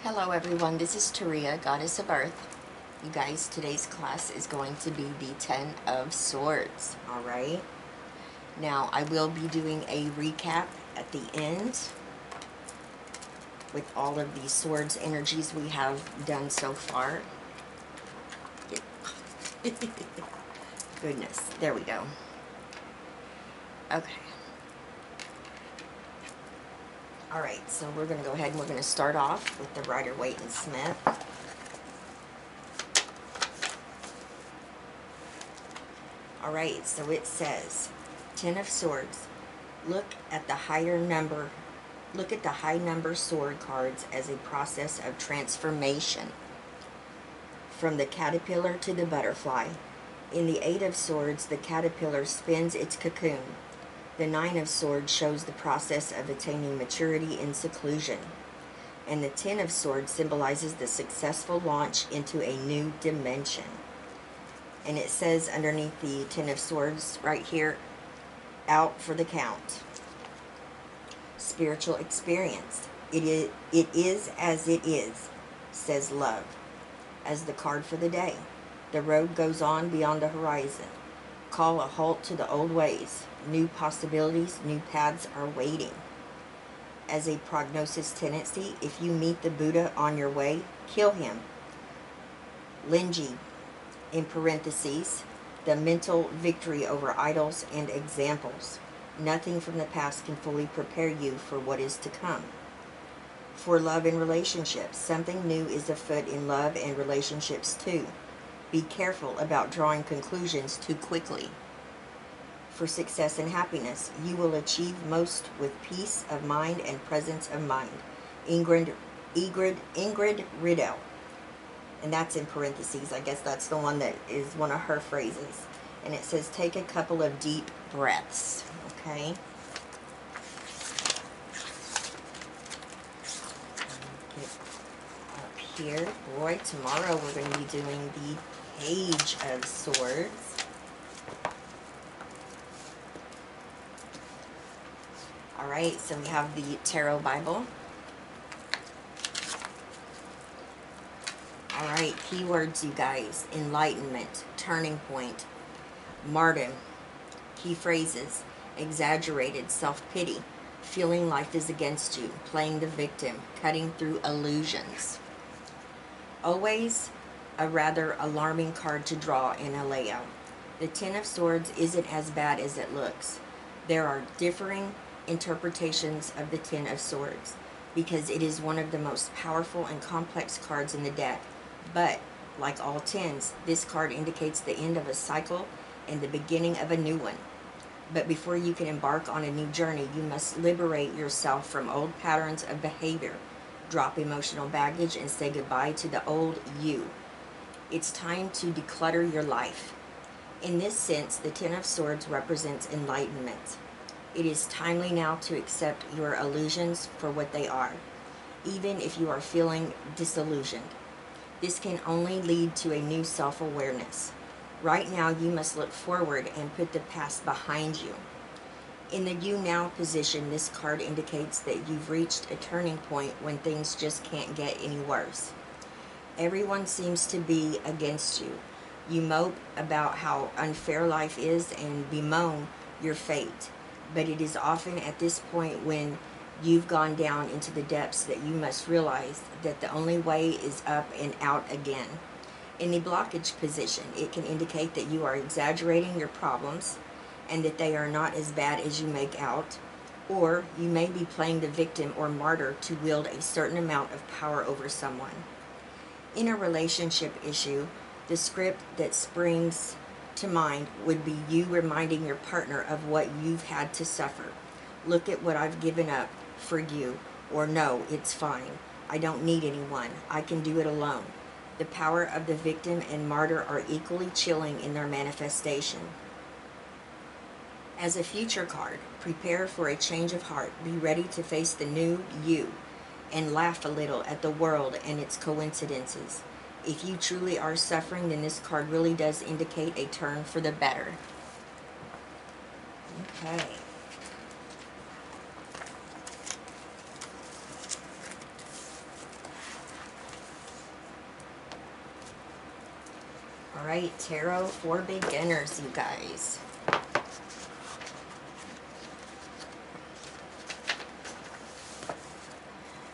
Hello everyone, this is Taria, Goddess of Earth. You guys, today's class is going to be the 10 of Swords, alright? Now, I will be doing a recap at the end with all of the Swords energies we have done so far. Goodness, there we go. Okay. Alright, so we're going to go ahead and we're going to start off with the Rider-Waite-Smith. Alright, so it says, 10 of Swords, look at the high number sword cards as a process of transformation from the caterpillar to the butterfly. In the 8 of Swords, the caterpillar spins its cocoon. The 9 of Swords shows the process of attaining maturity in seclusion. And the 10 of Swords symbolizes the successful launch into a new dimension. And it says underneath the 10 of Swords right here, out for the count. Spiritual experience. It is as it is, says love, as the card for the day. The road goes on beyond the horizon. Call a halt to the old ways. New possibilities, new paths are waiting. As a prognosis tendency, if you meet the Buddha on your way, kill him. Linji, in parentheses, the mental victory over idols and examples. Nothing from the past can fully prepare you for what is to come. For love and relationships, something new is afoot in love and relationships too. Be careful about drawing conclusions too quickly. For success and happiness, you will achieve most with peace of mind and presence of mind. Ingrid Riddell. And that's in parentheses. I guess that's the one that is one of her phrases. And it says, take a couple of deep breaths. Okay? Get up here. Boy, tomorrow we're going to be doing the Page of Swords. Alright, so we have the Tarot Bible. Alright, keywords, you guys. Enlightenment, turning point, martyrdom, key phrases, exaggerated, self-pity, feeling life is against you, playing the victim, cutting through illusions. Always a rather alarming card to draw in a layout. The 10 of Swords isn't as bad as it looks. There are differing interpretations of the 10 of Swords because it is one of the most powerful and complex cards in the deck. But, like all 10s, this card indicates the end of a cycle and the beginning of a new one. But before you can embark on a new journey, you must liberate yourself from old patterns of behavior, drop emotional baggage, and say goodbye to the old you. It's time to declutter your life. In this sense, the 10 of Swords represents enlightenment. It is timely now to accept your illusions for what they are, even if you are feeling disillusioned. This can only lead to a new self-awareness. Right now, you must look forward and put the past behind you. In the you now position, this card indicates that you've reached a turning point when things just can't get any worse. Everyone seems to be against you. You mope about how unfair life is and bemoan your fate. But it is often at this point when you've gone down into the depths that you must realize that the only way is up and out again. In the blockage position, it can indicate that you are exaggerating your problems and that they are not as bad as you make out, or you may be playing the victim or martyr to wield a certain amount of power over someone. In a relationship issue, the script that springs to mind would be you reminding your partner of what you've had to suffer. Look at what I've given up for you, or no, it's fine. I don't need anyone. I can do it alone. The power of the victim and martyr are equally chilling in their manifestation. As a future card, prepare for a change of heart. Be ready to face the new you and laugh a little at the world and its coincidences. If you truly are suffering, then this card really does indicate a turn for the better. Okay. Alright, tarot for beginners, you guys.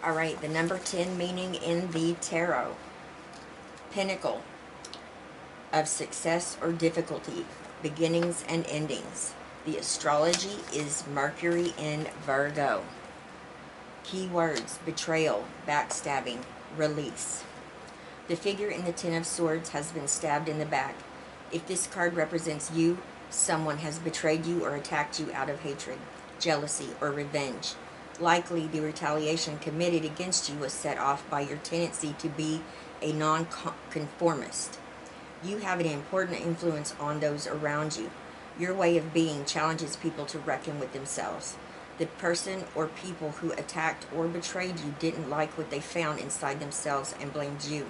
Alright, the number 10 meaning in the tarot. Pinnacle of success or difficulty, beginnings and endings. The astrology is Mercury in Virgo. Keywords: betrayal, backstabbing, release. The figure in the Ten of Swords has been stabbed in the back. If this card represents you, someone has betrayed you or attacked you out of hatred, jealousy, or revenge. Likely, the retaliation committed against you was set off by your tendency to be a nonconformist. You have an important influence on those around you. Your way of being challenges people to reckon with themselves. The person or people who attacked or betrayed you didn't like what they found inside themselves and blamed you.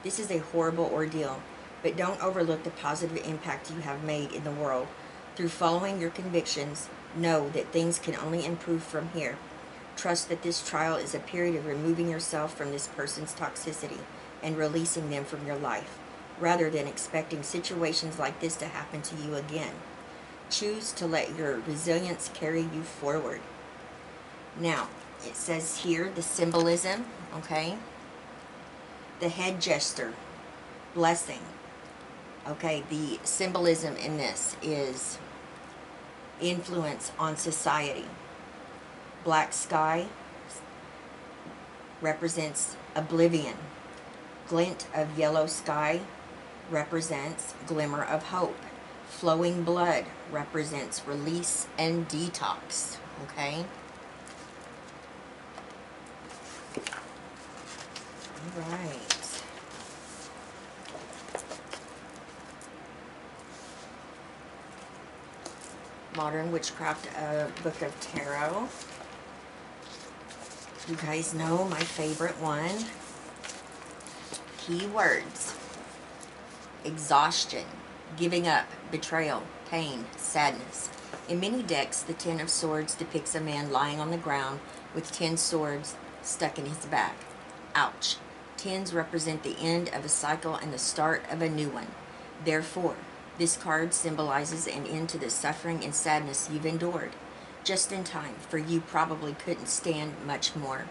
This is a horrible ordeal, but don't overlook the positive impact you have made in the world. Through following your convictions, know that things can only improve from here. Trust that this trial is a period of removing yourself from this person's toxicity and releasing them from your life, rather than expecting situations like this to happen to you again. Choose to let your resilience carry you forward. Now, it says here the symbolism, okay? The head gesture, blessing. Okay, the symbolism in this is influence on society. Black sky represents oblivion. Glint of yellow sky represents glimmer of hope. Flowing blood represents release and detox. Okay? All right. Modern Witchcraft Book of Tarot. You guys know my favorite one. Keywords: exhaustion, giving up, betrayal, pain, sadness. In many decks, the Ten of Swords depicts a man lying on the ground with 10 swords stuck in his back. Ouch. Tens represent the end of a cycle and the start of a new one. Therefore, this card symbolizes an end to the suffering and sadness you've endured. Just in time, for you probably couldn't stand much more.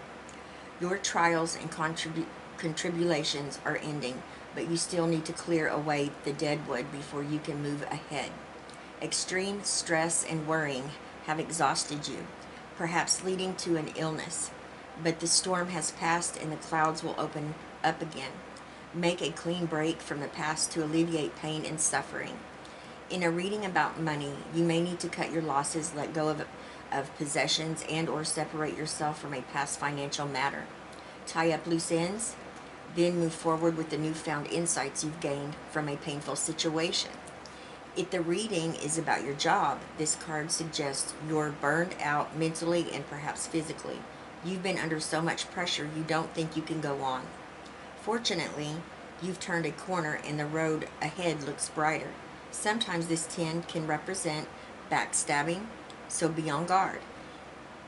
Your trials and contributions are ending, but you still need to clear away the deadwood before you can move ahead. Extreme stress and worrying have exhausted you, perhaps leading to an illness. But the storm has passed and the clouds will open up again. Make a clean break from the past to alleviate pain and suffering. In a reading about money, you may need to cut your losses, let go of possessions, and or separate yourself from a past financial matter. Tie up loose ends, then move forward with the newfound insights you've gained from a painful situation. If the reading is about your job, this card suggests you're burned out mentally and perhaps physically. You've been under so much pressure you don't think you can go on. Fortunately, you've turned a corner and the road ahead looks brighter. Sometimes this 10 can represent backstabbing, so be on guard.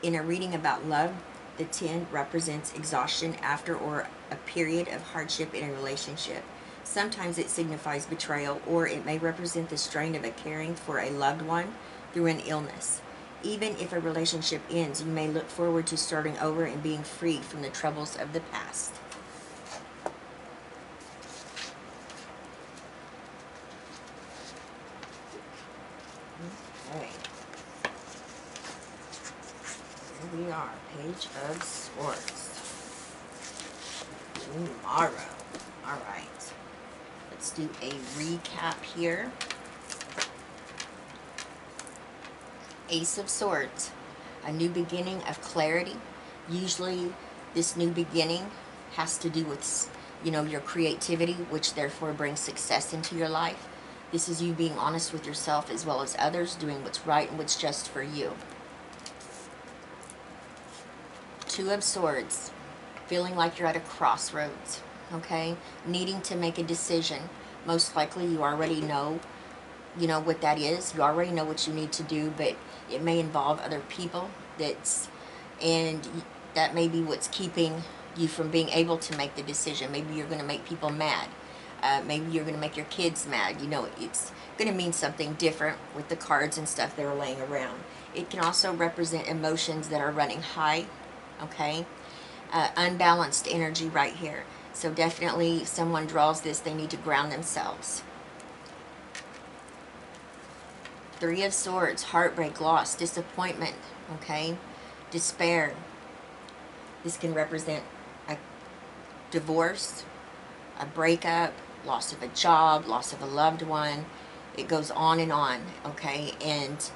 In a reading about love, the 10 represents exhaustion after or a period of hardship in a relationship. Sometimes it signifies betrayal, or it may represent the strain of caring for a loved one through an illness. Even if a relationship ends, you may look forward to starting over and being freed from the troubles of the past. Okay. Here we are, Page of Swords. Tomorrow. Alright. Let's do a recap here. Ace of Swords. A new beginning of clarity. Usually this new beginning has to do with, your creativity, which therefore brings success into your life. This is you being honest with yourself as well as others, doing what's right and what's just for you. Two of Swords. Feeling like you're at a crossroads, okay? Needing to make a decision. Most likely you already know, what that is. You already know what you need to do, but it may involve other people. And that may be what's keeping you from being able to make the decision. Maybe you're going to make people mad. Maybe you're going to make your kids mad. You know, it's going to mean something different with the cards and stuff that are laying around. It can also represent emotions that are running high, okay? Unbalanced energy right here. So definitely if someone draws this, they need to ground themselves. Three of Swords, heartbreak, loss, disappointment, okay? Despair. This can represent a divorce, a breakup, loss of a job, loss of a loved one. It goes on, okay? And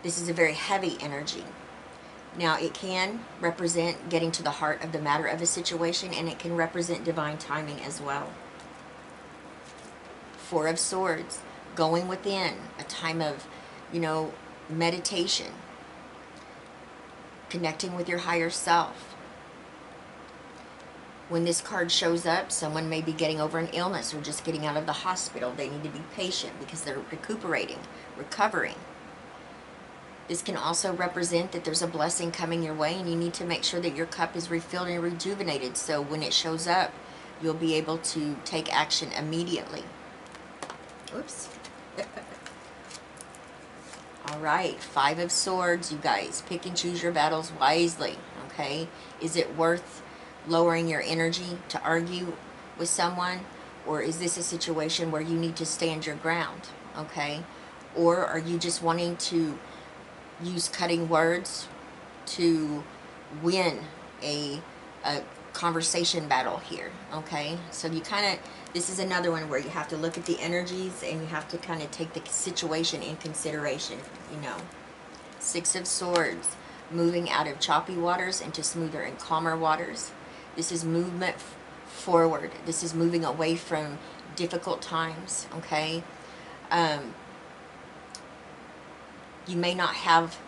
this is a very heavy energy. Now, it can represent getting to the heart of the matter of a situation, and it can represent divine timing as well. Four of Swords, going within, a time of, you know, meditation, connecting with your higher self. When this card shows up, someone may be getting over an illness or just getting out of the hospital. They need to be patient because they're recovering. This can also represent that there's a blessing coming your way, and you need to make sure that your cup is refilled and rejuvenated, so when it shows up, you'll be able to take action immediately. Oops. All right, Five of Swords, you guys. Pick and choose your battles wisely, okay? Is it worth lowering your energy to argue with someone? Or is this a situation where you need to stand your ground, okay? Or are you just wanting to use cutting words to win a conversation battle here, okay? So you kind of, this is another one where you have to look at the energies and you have to kind of take the situation in consideration, you know. Six of Swords, moving out of choppy waters into smoother and calmer waters. This is movement forward. This is moving away from difficult times, okay? You may not have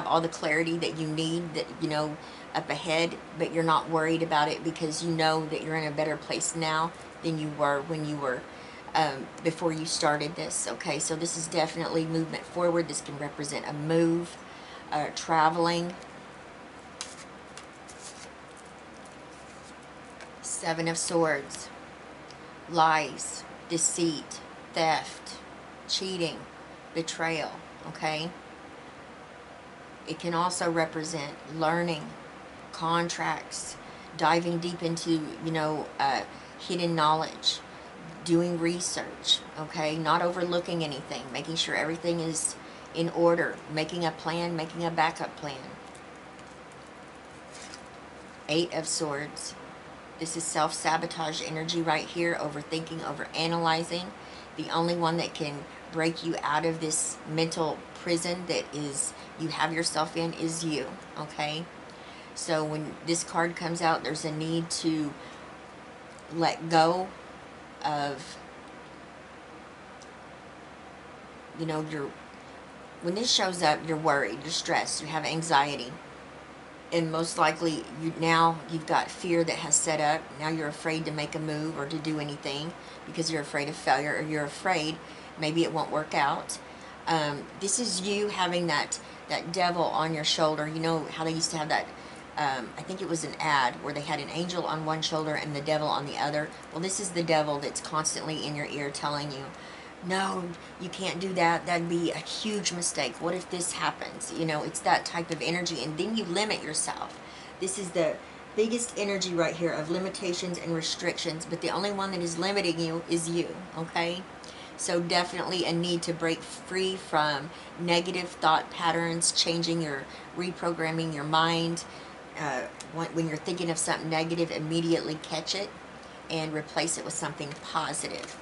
all the clarity that you need, that, you know, up ahead, but you're not worried about it because you know that you're in a better place now than you were when you were before you started this, okay? So this is definitely movement forward. This can represent a move, traveling. Seven of Swords, lies, deceit, theft, cheating, betrayal, okay? It can also represent learning, contracts, diving deep into, you know, hidden knowledge, doing research, okay? Not overlooking anything, making sure everything is in order, making a plan, making a backup plan. Eight of Swords. This is self-sabotage energy right here, overthinking, overanalyzing. The only one that can break you out of this mental prison that is you have yourself in is you, okay? So when this card comes out, there's a need to let go of, you know, when this shows up, you're worried, you're stressed, you have anxiety. And most likely, you've got fear that has set up. Now you're afraid to make a move or to do anything because you're afraid of failure, or you're afraid maybe it won't work out. This is you having that devil on your shoulder. You know how they used to have that, I think it was an ad where they had an angel on one shoulder and the devil on the other. Well, this is the devil that's constantly in your ear telling you, no, you can't do that. That'd be a huge mistake. What if this happens? You know, it's that type of energy, and then you limit yourself. This is the biggest energy right here of limitations and restrictions, but the only one that is limiting you is you, okay? So definitely a need to break free from negative thought patterns, reprogramming your mind. When you're thinking of something negative, immediately catch it and replace it with something positive.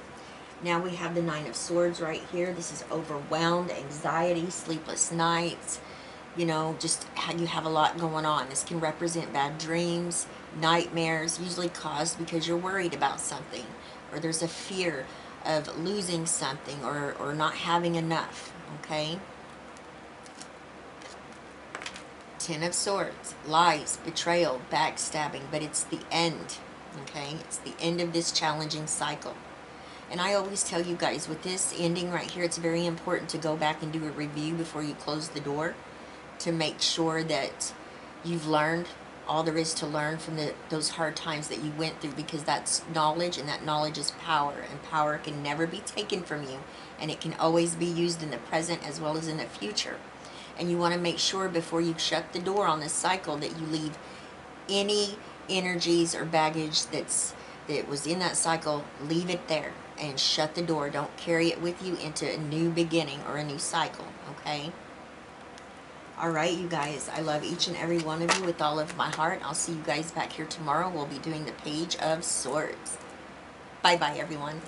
Now we have the Nine of Swords right here. This is overwhelmed, anxiety, sleepless nights. You know, just how you have a lot going on. This can represent bad dreams, nightmares, usually caused because you're worried about something, or there's a fear of losing something, or not having enough, okay? Ten of Swords, lies, betrayal, backstabbing, but it's the end, okay? It's the end of this challenging cycle. And I always tell you guys, with this ending right here, it's very important to go back and do a review before you close the door to make sure that you've learned all there is to learn from those hard times that you went through, because that's knowledge, and that knowledge is power, and power can never be taken from you, and it can always be used in the present as well as in the future. And you want to make sure before you shut the door on this cycle that you leave any energies or baggage that was in that cycle, leave it there and shut the door. Don't carry it with you into a new beginning or a new cycle, okay? Alright, you guys, I love each and every one of you with all of my heart. I'll see you guys back here tomorrow. We'll be doing the Page of Swords. Bye-bye, everyone.